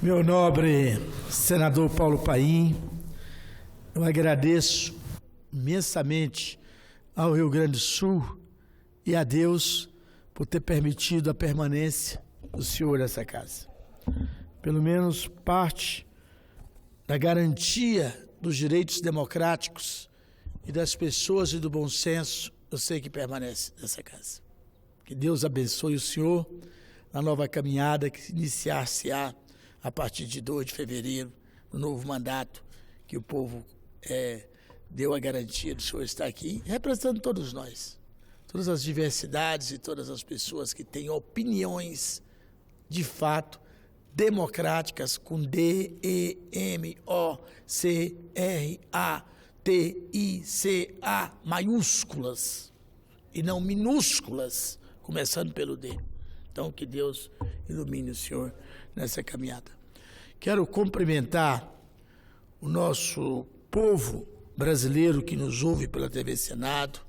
Meu nobre senador Paulo Paim, eu agradeço imensamente ao Rio Grande do Sul e a Deus por ter permitido a permanência do senhor nessa casa. Pelo menos parte da garantia dos direitos democráticos e das pessoas e do bom senso, eu sei que permanece nessa casa. Que Deus abençoe o senhor na nova caminhada que iniciar-se-á a partir de 2 de fevereiro, no novo mandato, que o povo deu a garantia do senhor estar aqui, representando todos nós, todas as diversidades e todas as pessoas que têm opiniões, de fato, democráticas, com D-E-M-O-C-R-A-T-I-C-A maiúsculas e não minúsculas, começando pelo D. Então, que Deus ilumine o senhor nessa caminhada. Quero cumprimentar o nosso povo brasileiro que nos ouve pela TV Senado,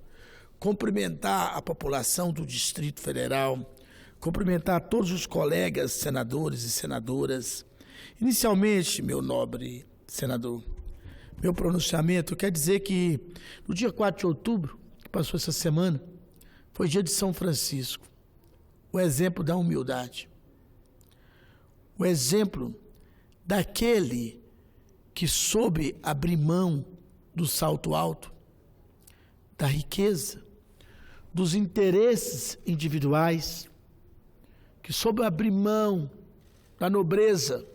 cumprimentar a população do Distrito Federal, cumprimentar todos os colegas senadores e senadoras. Inicialmente, meu nobre senador, meu pronunciamento quer dizer que no dia 4 de outubro, que passou essa semana, foi dia de São Francisco, o exemplo da humildade, o exemplo daquele que soube abrir mão do salto alto, da riqueza, dos interesses individuais, que soube abrir mão da nobreza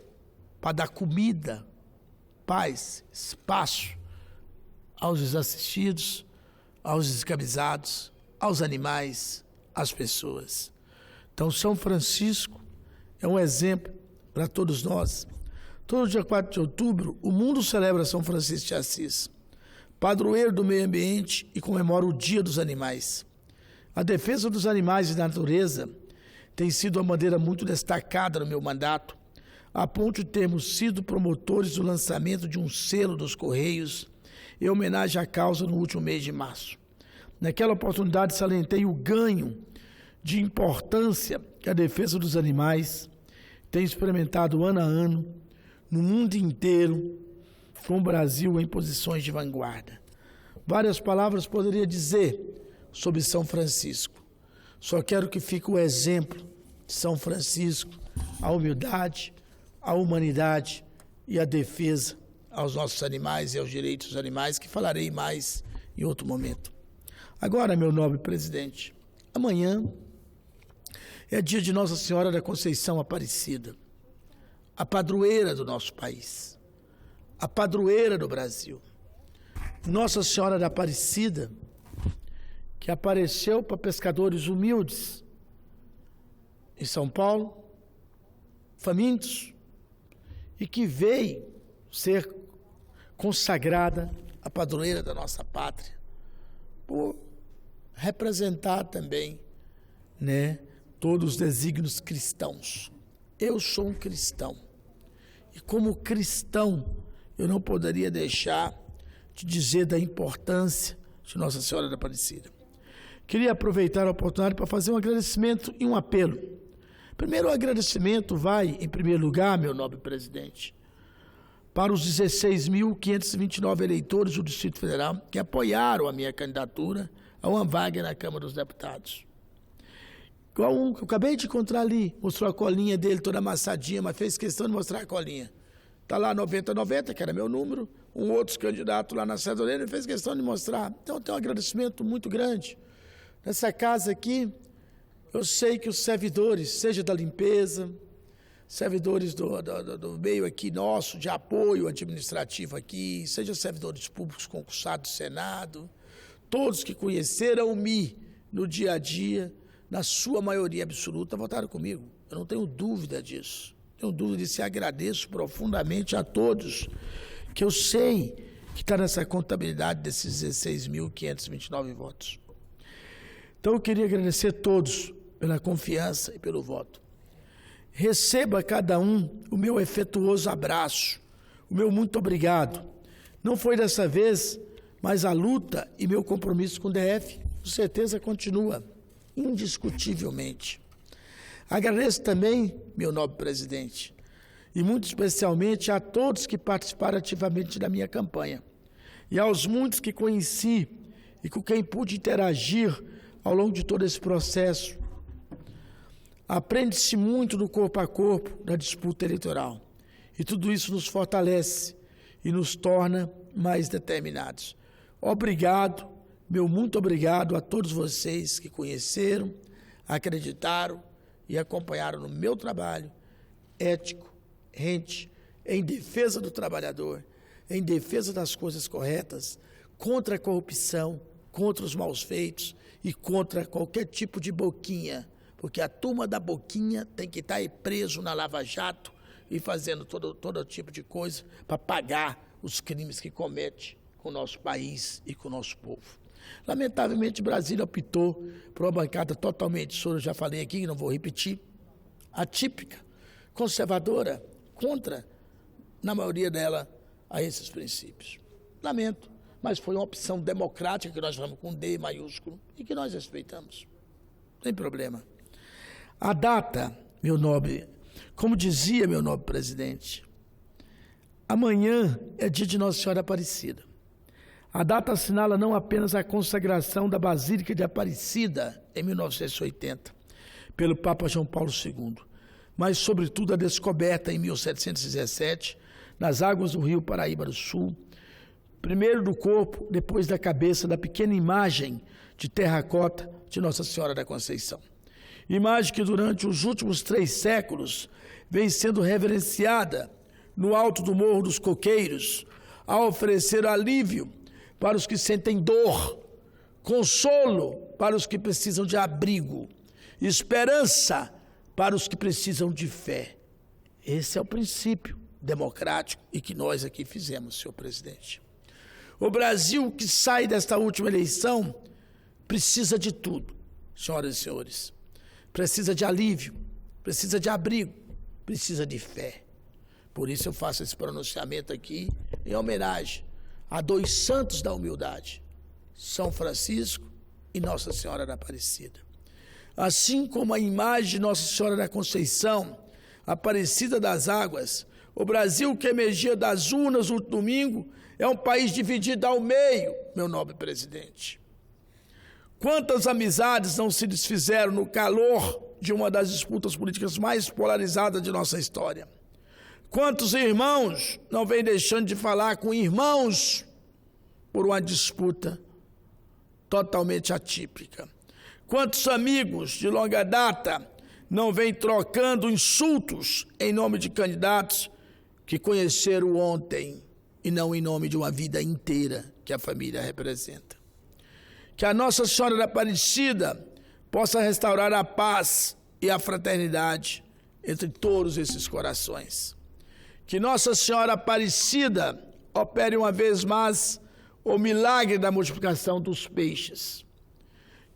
para dar comida, paz, espaço aos desassistidos, aos descamisados, aos animais, às pessoas. Então, São Francisco é um exemplo para todos nós. Todo dia 4 de outubro, o mundo celebra São Francisco de Assis, padroeiro do meio ambiente, e comemora o Dia dos Animais. A defesa dos animais e da natureza tem sido uma bandeira muito destacada no meu mandato, a ponto de termos sido promotores do lançamento de um selo dos Correios em homenagem à causa no último mês de março. Naquela oportunidade, salientei o ganho de importância que a defesa dos animais tem experimentado ano a ano no mundo inteiro, com o Brasil em posições de vanguarda. Várias palavras poderia dizer sobre São Francisco. Só quero que fique o exemplo de São Francisco, a humildade, a humanidade e a defesa aos nossos animais e aos direitos dos animais, que falarei mais em outro momento. Agora, meu nobre presidente, amanhã é dia de Nossa Senhora da Conceição Aparecida, a padroeira do nosso país, a padroeira do Brasil. Nossa Senhora da Aparecida, que apareceu para pescadores humildes em São Paulo, famintos, e que veio ser consagrada a padroeira da nossa pátria, por representar também, todos os desígnios cristãos. Eu sou um cristão, e como cristão, eu não poderia deixar de dizer da importância de Nossa Senhora da Aparecida. Queria aproveitar a oportunidade para fazer um agradecimento e um apelo. Primeiro, o agradecimento vai, em primeiro lugar, meu nobre presidente, para os 16.529 eleitores do Distrito Federal que apoiaram a minha candidatura a uma vaga na Câmara dos Deputados. Igual um que eu acabei de encontrar ali, mostrou a colinha dele toda amassadinha, mas fez questão de mostrar a colinha. Está lá 9090, que era meu número, um outro candidato lá na senadoria fez questão de mostrar. Então, tem um agradecimento muito grande. Nessa casa aqui, eu sei que os servidores, seja da limpeza, servidores do meio aqui nosso, de apoio administrativo aqui, seja servidores públicos concursados do Senado, todos que conheceram-me no dia a dia, na sua maioria absoluta, votaram comigo. Eu não tenho dúvida disso. Tenho dúvida disso e agradeço profundamente a todos, que eu sei que está nessa contabilidade desses 16.529 votos. Então, eu queria agradecer a todos pela confiança e pelo voto. Receba cada um o meu afetuoso abraço, o meu muito obrigado. Não foi dessa vez, mas a luta e meu compromisso com o DF, com certeza, continua, indiscutivelmente. Agradeço também, meu nobre presidente, e muito especialmente a todos que participaram ativamente da minha campanha, e aos muitos que conheci e com quem pude interagir ao longo de todo esse processo. Aprende-se muito no corpo a corpo da disputa eleitoral, e tudo isso nos fortalece e nos torna mais determinados. Obrigado, meu muito obrigado a todos vocês que conheceram, acreditaram e acompanharam no meu trabalho ético, rente, em defesa do trabalhador, em defesa das coisas corretas, contra a corrupção, contra os maus feitos e contra qualquer tipo de boquinha, porque a turma da boquinha tem que estar aí preso na Lava Jato e fazendo todo tipo de coisa para pagar os crimes que comete com o nosso país e com o nosso povo. Lamentavelmente, Brasília optou por uma bancada totalmente, eu já falei aqui, não vou repetir, atípica, conservadora, contra, na maioria dela, a esses princípios. Lamento, mas foi uma opção democrática que nós falamos com D maiúsculo e que nós respeitamos. Não tem problema. A data, meu nobre, como dizia meu nobre presidente, amanhã é dia de Nossa Senhora Aparecida. A data assinala não apenas a consagração da Basílica de Aparecida, em 1980, pelo Papa João Paulo II, mas, sobretudo, a descoberta, em 1717, nas águas do rio Paraíba do Sul, primeiro do corpo, depois da cabeça, da pequena imagem de terracota de Nossa Senhora da Conceição. Imagem que, durante os últimos 3 séculos, vem sendo reverenciada no alto do Morro dos Coqueiros, a oferecer alívio para os que sentem dor, consolo para os que precisam de abrigo, esperança para os que precisam de fé. Esse é o princípio democrático e que nós aqui fizemos, senhor presidente. O Brasil que sai desta última eleição precisa de tudo, senhoras e senhores. Precisa de alívio, precisa de abrigo, precisa de fé. Por isso eu faço esse pronunciamento aqui em homenagem a 2 santos da humildade, São Francisco e Nossa Senhora da Aparecida. Assim como a imagem de Nossa Senhora da Conceição, Aparecida das Águas, o Brasil que emergia das urnas no domingo é um país dividido ao meio, meu nobre presidente. Quantas amizades não se desfizeram no calor de uma das disputas políticas mais polarizadas de nossa história? Quantos irmãos não vêm deixando de falar com irmãos por uma disputa totalmente atípica? Quantos amigos de longa data não vêm trocando insultos em nome de candidatos que conheceram ontem e não em nome de uma vida inteira que a família representa? Que a Nossa Senhora da Aparecida possa restaurar a paz e a fraternidade entre todos esses corações. Que Nossa Senhora Aparecida opere uma vez mais o milagre da multiplicação dos peixes.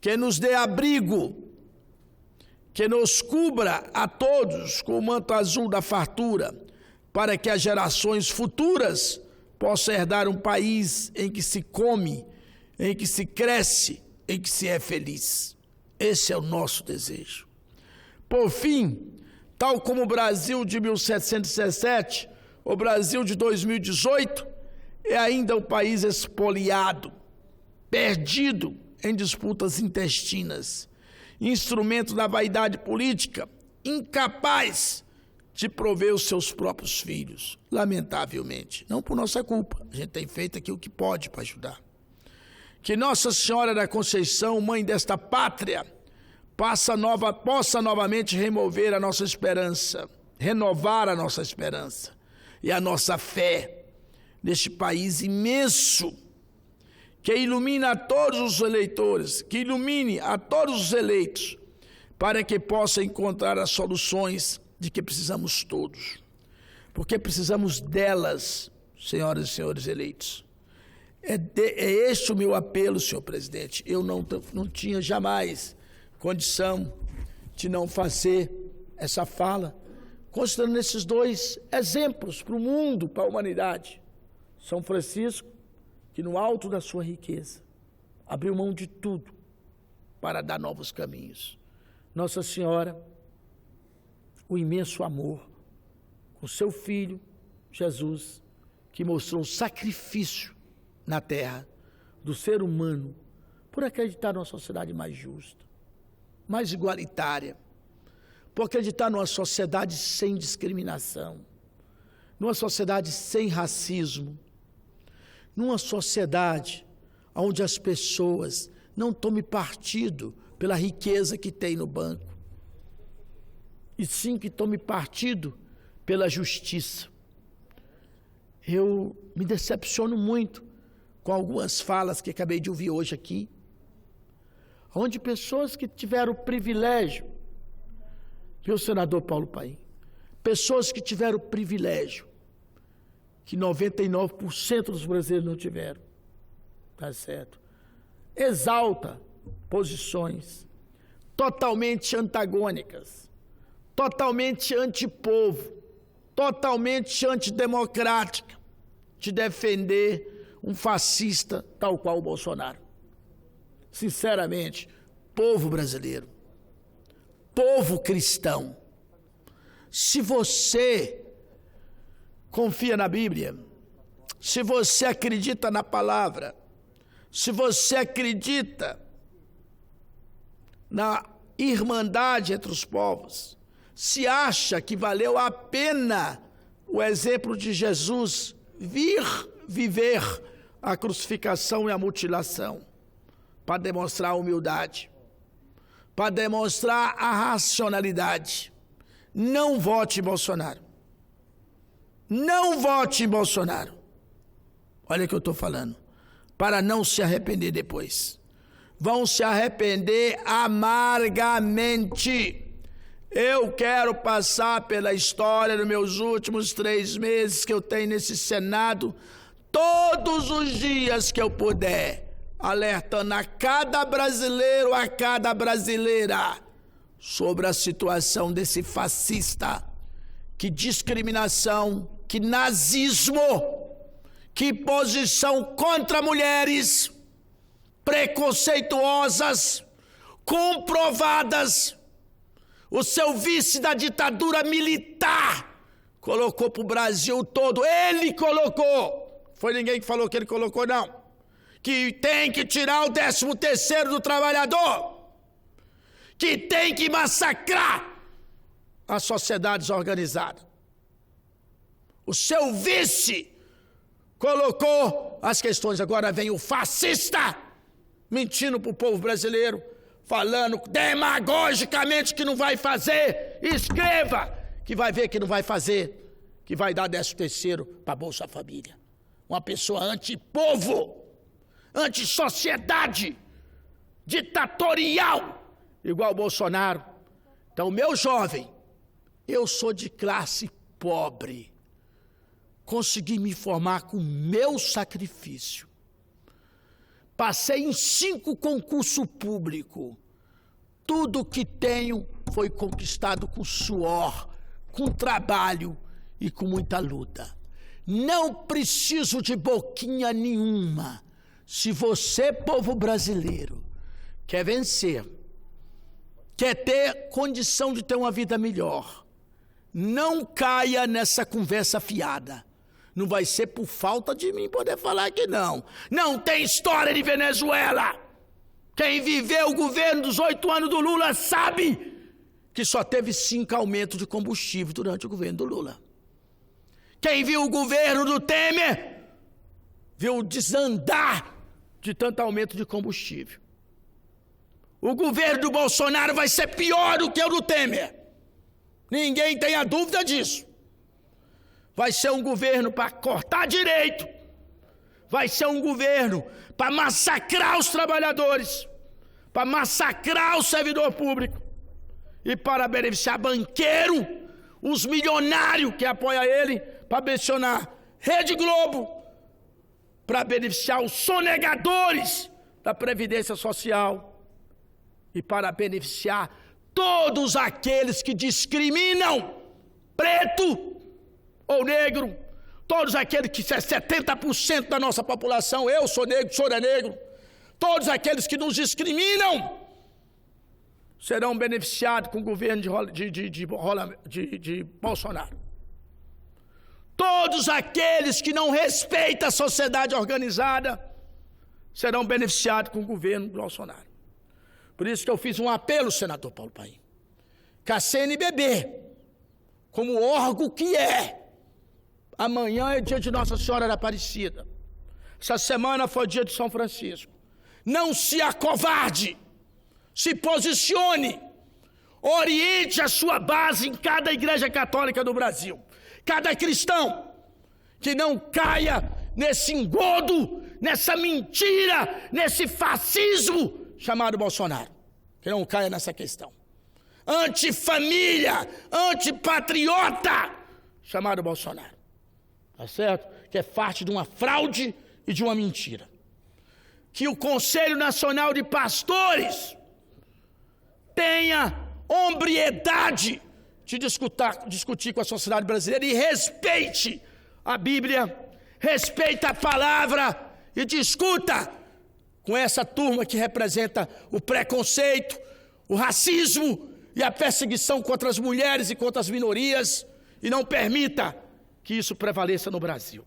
Que nos dê abrigo, que nos cubra a todos com o manto azul da fartura, para que as gerações futuras possam herdar um país em que se come, em que se cresce, em que se é feliz. Esse é o nosso desejo. Por fim, tal como o Brasil de 1717, o Brasil de 2018 é ainda um país expoliado, perdido em disputas intestinas, instrumento da vaidade política, incapaz de prover os seus próprios filhos, lamentavelmente. Não por nossa culpa, a gente tem feito aqui o que pode para ajudar. Que Nossa Senhora da Conceição, mãe desta pátria, possa novamente remover a nossa esperança, renovar a nossa esperança e a nossa fé neste país imenso, que ilumina a todos os eleitores, que ilumine a todos os eleitos, para que possa encontrar as soluções de que precisamos todos. Porque precisamos delas, senhoras e senhores eleitos. É este o meu apelo, senhor presidente. Eu não tinha jamais condição de não fazer essa fala, considerando esses 2 exemplos para o mundo, para a humanidade. São Francisco, que no alto da sua riqueza, abriu mão de tudo para dar novos caminhos. Nossa Senhora, o imenso amor com seu Filho, Jesus, que mostrou um sacrifício na terra do ser humano por acreditar numa sociedade mais justa, mais igualitária, por acreditar numa sociedade sem discriminação, numa sociedade sem racismo, numa sociedade onde as pessoas não tomem partido pela riqueza que tem no banco, e sim que tome partido pela justiça. Eu me decepciono muito com algumas falas que acabei de ouvir hoje aqui, onde pessoas que tiveram o privilégio, viu, senador Paulo Paim, pessoas que tiveram o privilégio, que 99% dos brasileiros não tiveram, tá certo? Exalta posições totalmente antagônicas, totalmente antipovo, totalmente antidemocrática, de defender um fascista tal qual o Bolsonaro. Sinceramente, povo brasileiro, povo cristão, se você confia na Bíblia, se você acredita na palavra, se você acredita na irmandade entre os povos, se acha que valeu a pena o exemplo de Jesus vir viver a crucificação e a mutilação, para demonstrar a humildade, para demonstrar a racionalidade, não vote em Bolsonaro. Não vote em Bolsonaro. Olha o que eu estou falando. Para não se arrepender depois. Vão se arrepender amargamente. Eu quero passar pela história nos meus últimos 3 meses que eu tenho nesse Senado, todos os dias que eu puder, alertando a cada brasileiro, a cada brasileira, sobre a situação desse fascista, que discriminação, que nazismo, que posição contra mulheres, preconceituosas, comprovadas. O seu vice da ditadura militar colocou para o Brasil todo, ele colocou, foi ninguém que falou que ele colocou não, que tem que tirar o 13º do trabalhador, que tem que massacrar as sociedades organizadas. O seu vice colocou as questões, agora vem o fascista mentindo para o povo brasileiro, falando demagogicamente que não vai fazer, escreva que vai ver que não vai fazer, que vai dar 13º para Bolsa Família. Uma pessoa anti-povo, anti-sociedade, ditatorial, igual o Bolsonaro. Então, meu jovem, eu sou de classe pobre, consegui me formar com meu sacrifício. Passei em 5 concursos públicos. Tudo que tenho foi conquistado com suor, com trabalho e com muita luta. Não preciso de boquinha nenhuma. Se você, povo brasileiro, quer vencer, quer ter condição de ter uma vida melhor, não caia nessa conversa fiada. Não vai ser por falta de mim poder falar que não. Não tem história de Venezuela. Quem viveu o governo dos 8 anos do Lula sabe que só teve 5 aumentos de combustível durante o governo do Lula. Quem viu o governo do Temer viu o desandar de tanto aumento de combustível. O governo do Bolsonaro vai ser pior do que o do Temer. Ninguém tenha dúvida disso. Vai ser um governo para cortar direito, vai ser um governo para massacrar os trabalhadores, para massacrar o servidor público e para beneficiar banqueiro, os milionários que apoiam ele, para beneficiar Rede Globo, para beneficiar os sonegadores da Previdência Social e para beneficiar todos aqueles que discriminam preto ou negro, todos aqueles que 70% da nossa população, eu sou negro, o senhor é negro, todos aqueles que nos discriminam serão beneficiados com o governo de Bolsonaro. todos aqueles que não respeitam a sociedade organizada serão beneficiados com o governo Bolsonaro. Por isso que eu fiz um apelo, senador Paulo Paim, que a CNBB, como órgão que é, amanhã é dia de Nossa Senhora da Aparecida, essa semana foi dia de São Francisco, não se acovarde, se posicione, oriente a sua base em cada igreja católica do Brasil, cada cristão, que não caia nesse engodo, nessa mentira, nesse fascismo chamado Bolsonaro, que não caia nessa questão. Antifamília, antipatriota, chamado Bolsonaro. Tá certo? Que é parte de uma fraude e de uma mentira. Que o Conselho Nacional de Pastores tenha hombridade de discutir com a sociedade brasileira e respeite a Bíblia, respeite a palavra e discuta com essa turma que representa o preconceito, o racismo e a perseguição contra as mulheres e contra as minorias, e não permita que isso prevaleça no Brasil.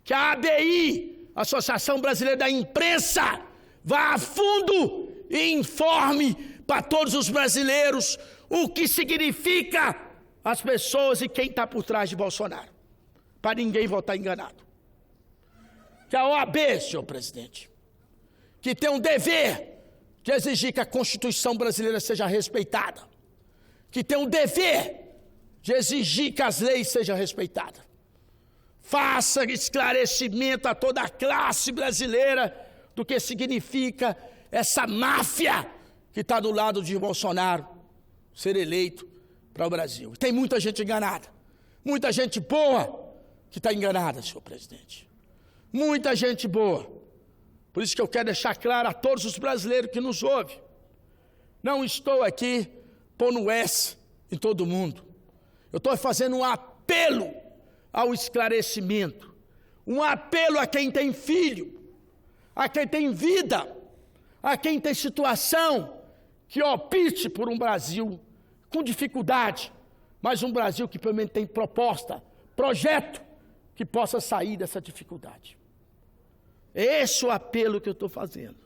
Que a ABI, Associação Brasileira da Imprensa, vá a fundo e informe para todos os brasileiros o que significa as pessoas e quem está por trás de Bolsonaro, para ninguém votar enganado. Que a OAB, senhor presidente, que tem um dever de exigir que a Constituição brasileira seja respeitada, que tem um dever de exigir que as leis sejam respeitadas. Faça esclarecimento a toda a classe brasileira do que significa essa máfia que está do lado de Bolsonaro ser eleito para o Brasil. Tem muita gente enganada, muita gente boa que está enganada, senhor presidente. Muita gente boa. Por isso que eu quero deixar claro a todos os brasileiros que nos ouvem. Não estou aqui pondo S em todo mundo. Eu estou fazendo um apelo ao esclarecimento. Um apelo a quem tem filho, a quem tem vida, a quem tem situação, que opte por um Brasil com dificuldade, mas um Brasil que pelo menos tem proposta, projeto, que possa sair dessa dificuldade. Esse é o apelo que eu estou fazendo.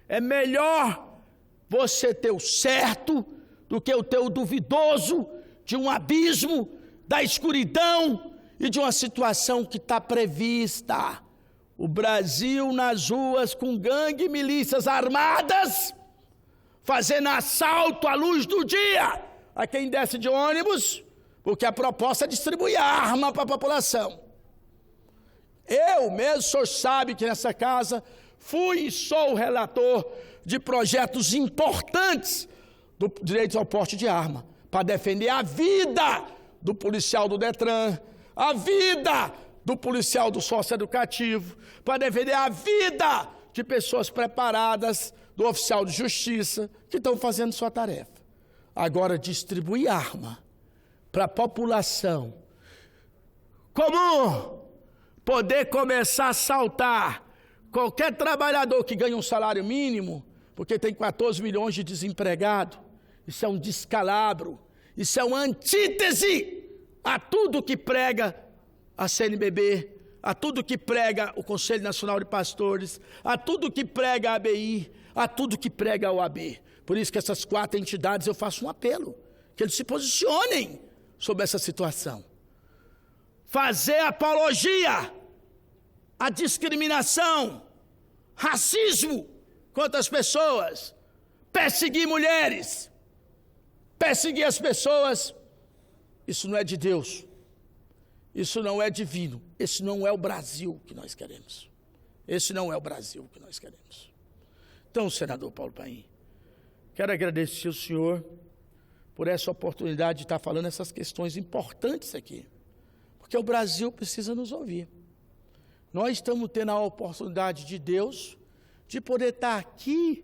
É melhor você ter o certo do que o ter o duvidoso de um abismo, da escuridão e de uma situação que está prevista. O Brasil nas ruas com gangue e milícias armadas, fazendo assalto à luz do dia a quem desce de ônibus, porque a proposta é distribuir arma para a população. Eu mesmo, o senhor sabe que nessa casa fui e sou o relator de projetos importantes do direito ao porte de arma, para defender a vida do policial do Detran, a vida do policial do socioeducativo, para defender a vida de pessoas preparadas, do oficial de justiça, que estão fazendo sua tarefa. Agora, distribuir arma para a população comum, poder começar a assaltar qualquer trabalhador que ganha um salário mínimo, porque tem 14 milhões de desempregados, isso é um descalabro, isso é uma antítese a tudo que prega a CNBB, a tudo que prega o Conselho Nacional de Pastores, a tudo que prega a ABI, a tudo que prega a OAB. Por isso que essas 4 entidades eu faço um apelo, que eles se posicionem sobre essa situação. Fazer apologia à discriminação, racismo contra as pessoas, perseguir mulheres, perseguir as pessoas, isso não é de Deus, isso não é divino, esse não é o Brasil que nós queremos, esse não é o Brasil que nós queremos. Então, senador Paulo Paim, quero agradecer ao senhor por essa oportunidade de estar falando essas questões importantes aqui, porque o Brasil precisa nos ouvir. Nós estamos tendo a oportunidade de Deus de poder estar aqui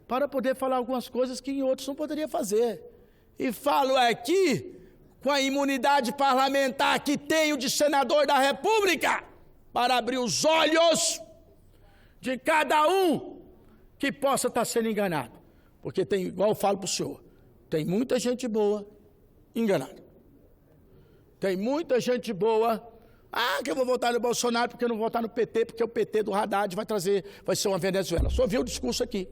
para poder falar algumas coisas que em outros não poderia fazer. E falo aqui com a imunidade parlamentar que tenho de senador da República para abrir os olhos de cada um que possa estar sendo enganado. Porque tem, igual eu falo para o senhor, tem muita gente boa enganada. Tem muita gente boa Ah, que eu vou votar no Bolsonaro porque eu não vou votar no PT, porque o PT do Haddad vai ser uma Venezuela. Só ouviu o discurso aqui.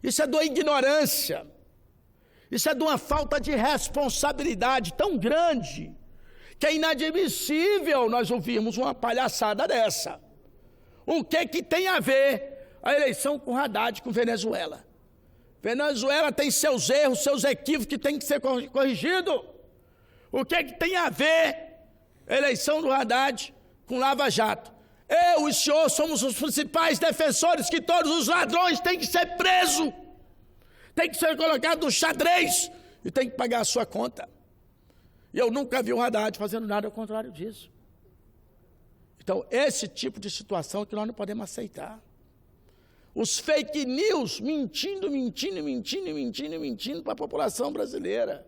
Isso é de uma ignorância. Isso é de uma falta de responsabilidade tão grande que é inadmissível nós ouvirmos uma palhaçada dessa. O que tem a ver a eleição com Haddad, com Venezuela? Venezuela tem seus erros, seus equívocos que tem que ser corrigidos. O que tem a ver a eleição do Haddad com Lava Jato? Eu e o senhor somos os principais defensores que todos os ladrões têm que ser presos, têm que ser colocados no xadrez e têm que pagar a sua conta. E eu nunca vi o Haddad fazendo nada ao contrário disso. Então, esse tipo de situação que nós não podemos aceitar. Os fake news mentindo para a população brasileira.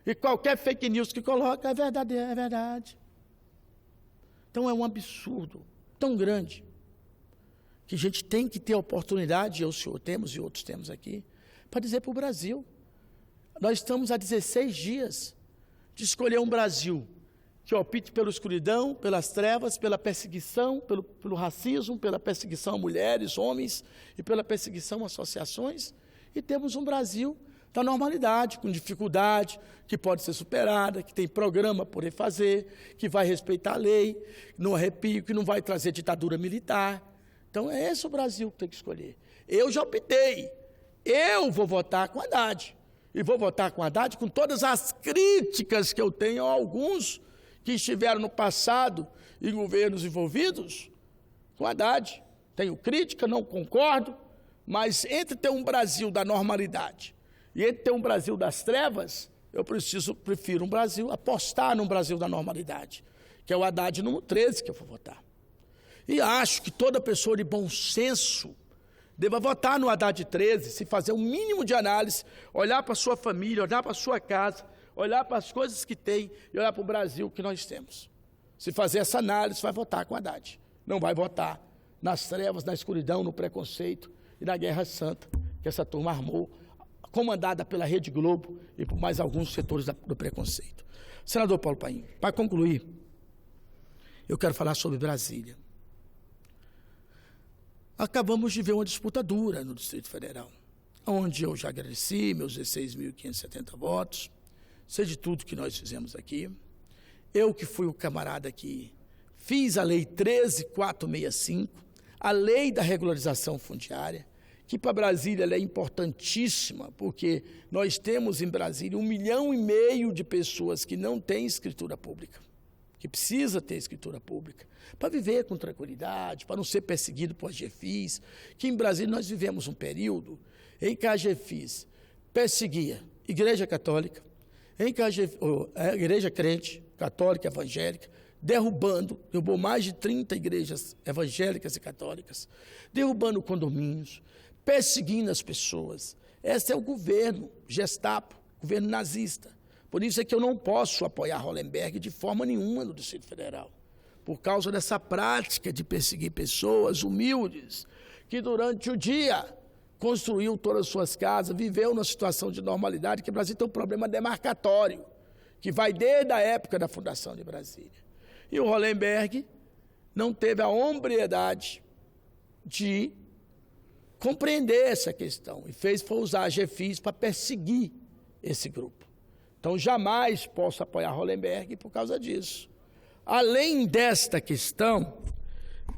E qualquer fake news que coloca é verdade. Então é um absurdo tão grande que a gente tem que ter a oportunidade, eu, o senhor temos e outros temos aqui, para dizer para o Brasil. Nós estamos há 16 dias de escolher um Brasil que opte pela escuridão, pelas trevas, pela perseguição, pelo racismo, pela perseguição a mulheres, homens e pela perseguição a associações. E temos um Brasil da normalidade, com dificuldade, que pode ser superada, que tem programa por refazer, que vai respeitar a lei, no arrepio, que não vai trazer ditadura militar. Então é esse o Brasil que tem que escolher. Eu já optei, eu vou votar com Haddad. E vou votar com Haddad com todas as críticas que eu tenho a alguns que estiveram no passado em governos envolvidos com Haddad. Tenho crítica, não concordo, mas entre ter um Brasil da normalidade e entre ter um Brasil das trevas, eu prefiro um Brasil, apostar num Brasil da normalidade, que é o Haddad número 13 que eu vou votar. E acho que toda pessoa de bom senso deva votar no Haddad 13, se fazer um mínimo de análise, olhar para a sua família, olhar para a sua casa, olhar para as coisas que tem e olhar para o Brasil que nós temos. Se fazer essa análise, vai votar com Haddad. Não vai votar nas trevas, na escuridão, no preconceito e na guerra santa que essa turma armou, comandada pela Rede Globo e por mais alguns setores do preconceito. Senador Paulo Paim, para concluir, eu quero falar sobre Brasília. Acabamos de ver uma disputa dura no Distrito Federal, onde eu já agradeci meus 16.570 votos, sei de tudo que nós fizemos aqui. Eu que fui o camarada que fiz a Lei 13.465, a Lei da Regularização Fundiária, que para Brasília ela é importantíssima, porque nós temos em Brasília 1,5 milhão de pessoas que não têm escritura pública, que precisa ter escritura pública, para viver com tranquilidade, para não ser perseguido por AGFIS, que em Brasília nós vivemos um período em que a AGFIS perseguia Igreja Católica, em que a Igreja Crente, Católica, Evangélica, derrubou mais de 30 igrejas evangélicas e católicas, derrubando condomínios, perseguindo as pessoas. Esse é o governo Gestapo, governo nazista. Por isso é que eu não posso apoiar Hollenberg de forma nenhuma no Distrito Federal, por causa dessa prática de perseguir pessoas humildes, que durante o dia construiu todas as suas casas, viveu numa situação de normalidade, que o Brasil tem um problema demarcatório, que vai desde a época da fundação de Brasília. E o Hollenberg não teve a hombridade de compreender essa questão e foi usar a GFIS para perseguir esse grupo. Então, jamais posso apoiar Hollenberg por causa disso. Além desta questão,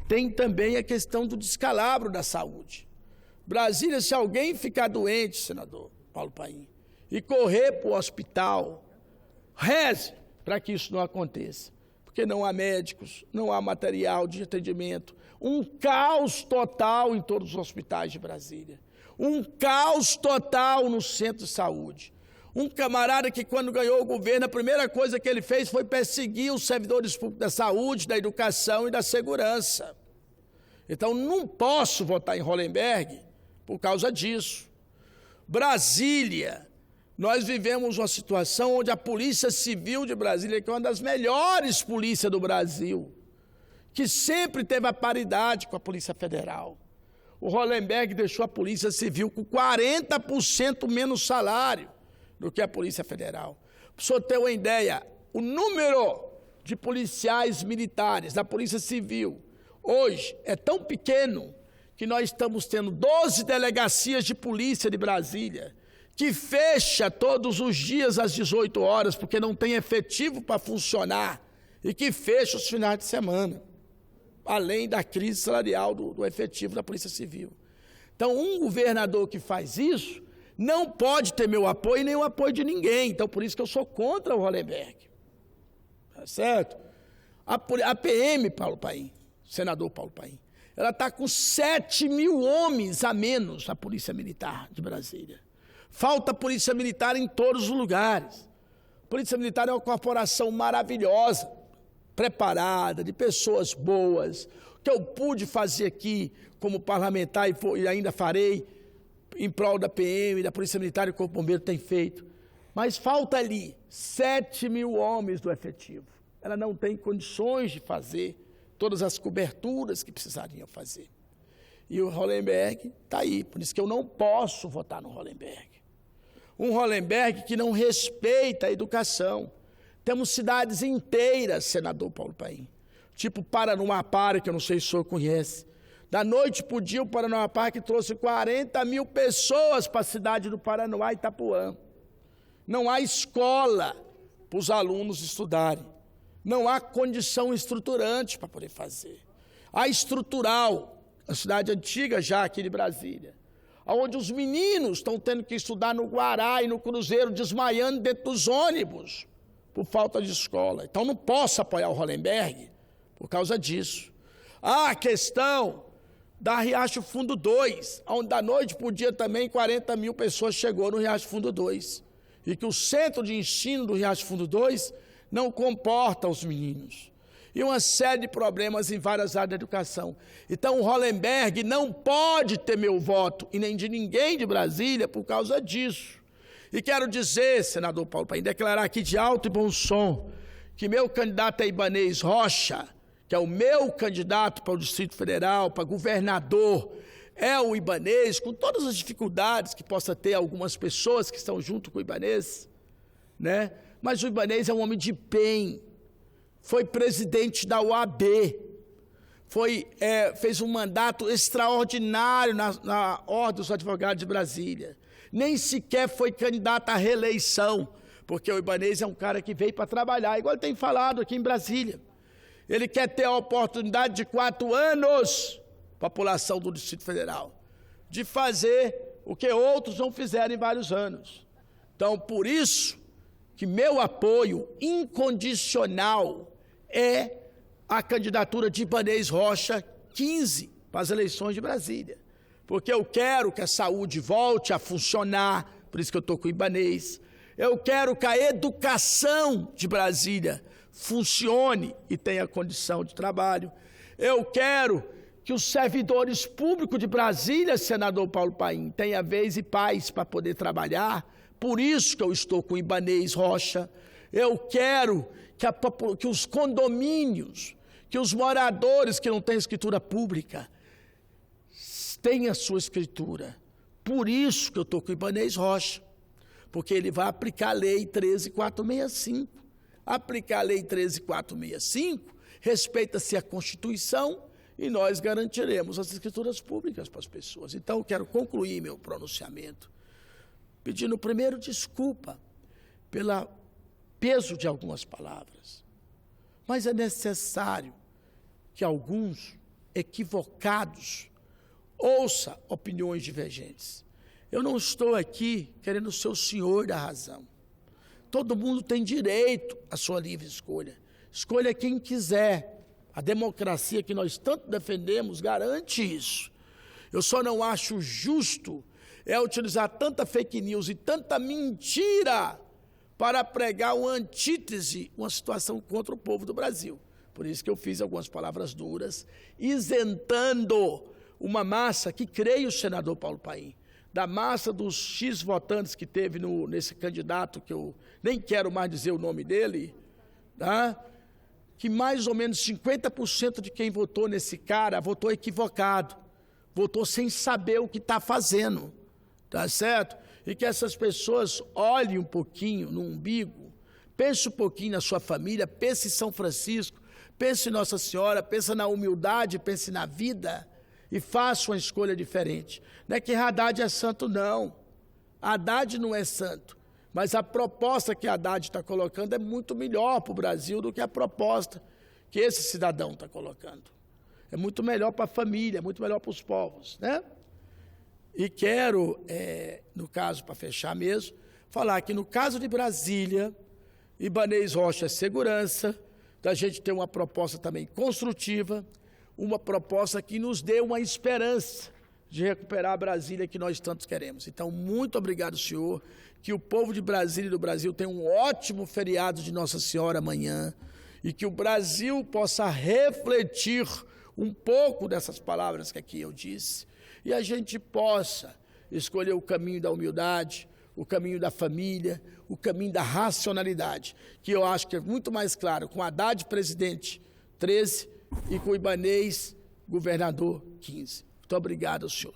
tem também a questão do descalabro da saúde. Brasília, se alguém ficar doente, senador Paulo Paim, e correr para o hospital, reze para que isso não aconteça, porque não há médicos, não há material de atendimento, um caos total em todos os hospitais de Brasília, um caos total no centro de saúde. Um camarada que, quando ganhou o governo, a primeira coisa que ele fez foi perseguir os servidores públicos da saúde, da educação e da segurança. Então, não posso votar em Hollenberg por causa disso. Brasília, nós vivemos uma situação onde a Polícia Civil de Brasília, que é uma das melhores polícias do Brasil, que sempre teve a paridade com a Polícia Federal. O Hollenberg deixou a Polícia Civil com 40% menos salário do que a Polícia Federal. Para o senhor ter uma ideia, o número de policiais militares, da Polícia Civil, hoje é tão pequeno que nós estamos tendo 12 delegacias de polícia de Brasília, que fecha todos os dias às 18 horas, porque não tem efetivo para funcionar, e que fecha os finais de semana, além da crise salarial do efetivo da Polícia Civil. Então, um governador que faz isso não pode ter meu apoio nem o apoio de ninguém. Então, por isso que eu sou contra o Hollenberg. Tá certo? A PM, Paulo Paim, senador Paulo Paim, ela está com 7 mil homens a menos na Polícia Militar de Brasília. Falta Polícia Militar em todos os lugares. A Polícia Militar é uma corporação maravilhosa, preparada, de pessoas boas. O que eu pude fazer aqui como parlamentar e ainda farei em prol da PM, da Polícia Militar e o Corpo Bombeiro tem feito. Mas falta ali 7 mil homens do efetivo. Ela não tem condições de fazer todas as coberturas que precisariam fazer. E o Hollenberg está aí, por isso que eu não posso votar no Hollenberg. Um Hollenberg que não respeita a educação. Temos cidades inteiras, senador Paulo Paim, tipo Paranoá, que eu não sei se o senhor conhece. Da noite para o dia, o Paranoá trouxe 40 mil pessoas para a cidade do Paranoá, Itapuã. Não há escola para os alunos estudarem. Não há condição estruturante para poder fazer. Há estrutural, a cidade antiga já aqui de Brasília, onde os meninos estão tendo que estudar no Guará e no Cruzeiro, desmaiando dentro dos ônibus, por falta de escola. Então não posso apoiar o Hollenberg por causa disso. Há a questão da Riacho Fundo 2, onde da noite para o dia também 40 mil pessoas chegou no Riacho Fundo 2. E que o centro de ensino do Riacho Fundo 2 não comporta os meninos. E uma série de problemas em várias áreas da educação. Então o Hollenberg não pode ter meu voto, e nem de ninguém de Brasília, por causa disso. E quero dizer, senador Paulo Paim, declarar aqui de alto e bom som, que meu candidato é Ibanez Rocha, que é o meu candidato para o Distrito Federal, para governador, é o Ibanez, com todas as dificuldades que possa ter algumas pessoas que estão junto com o Ibanez, né? Mas o Ibanez é um homem de bem, foi presidente da OAB, fez um mandato extraordinário na Ordem dos Advogados de Brasília, nem sequer foi candidato à reeleição, porque o Ibanez é um cara que veio para trabalhar, igual ele tem falado aqui em Brasília. Ele quer ter a oportunidade de 4 anos, população do Distrito Federal, de fazer o que outros não fizeram em vários anos. Então, por isso que meu apoio incondicional é a candidatura de Ibanez Rocha 15 para as eleições de Brasília. Porque eu quero que a saúde volte a funcionar, por isso que eu estou com o Ibanez. Eu quero que a educação de Brasília funcione e tenha condição de trabalho. Eu quero que os servidores públicos de Brasília, senador Paulo Paim, tenham vez e paz para poder trabalhar. Por isso que eu estou com o Ibanez Rocha. Eu quero que os condomínios, que os moradores que não têm escritura pública, tenham a sua escritura. Por isso que eu estou com o Ibanez Rocha, porque ele vai aplicar a Lei 13.465. Aplicar a Lei 13.465, respeita-se a Constituição e nós garantiremos as escrituras públicas para as pessoas. Então, eu quero concluir meu pronunciamento pedindo primeiro desculpa pelo peso de algumas palavras, mas é necessário que alguns equivocados ouçam opiniões divergentes. Eu não estou aqui querendo ser o senhor da razão. Todo mundo tem direito à sua livre escolha. Escolha quem quiser. A democracia que nós tanto defendemos garante isso. Eu só não acho justo utilizar tanta fake news e tanta mentira para pregar uma antítese, uma situação contra o povo do Brasil. Por isso que eu fiz algumas palavras duras, isentando uma massa que, creio, senador Paulo Paim, da massa dos X votantes que teve nesse candidato, que eu nem quero mais dizer o nome dele, tá? Que mais ou menos 50% de quem votou nesse cara votou equivocado, votou sem saber o que está fazendo, tá certo? E que essas pessoas olhem um pouquinho no umbigo, Pense um pouquinho na sua família, pense em São Francisco, pense em Nossa Senhora, pense na humildade, pense na vida e faça uma escolha diferente. Não é que Haddad é santo, não. Haddad não é santo, mas a proposta que Haddad está colocando é muito melhor para o Brasil do que a proposta que esse cidadão está colocando. É muito melhor para a família, é muito melhor para os povos, né? E quero, no caso, para fechar mesmo, falar que no caso de Brasília, Ibanez Rocha é segurança, da gente ter uma proposta também construtiva, uma proposta que nos dê uma esperança de recuperar a Brasília que nós tantos queremos. Então, muito obrigado, senhor, que o povo de Brasília e do Brasil tenha um ótimo feriado de Nossa Senhora amanhã e que o Brasil possa refletir um pouco dessas palavras que aqui eu disse e a gente possa escolher o caminho da humildade, o caminho da família, o caminho da racionalidade, que eu acho que é muito mais claro com Haddad presidente 13 e com Ibanez governador 15. Muito obrigado, senhor.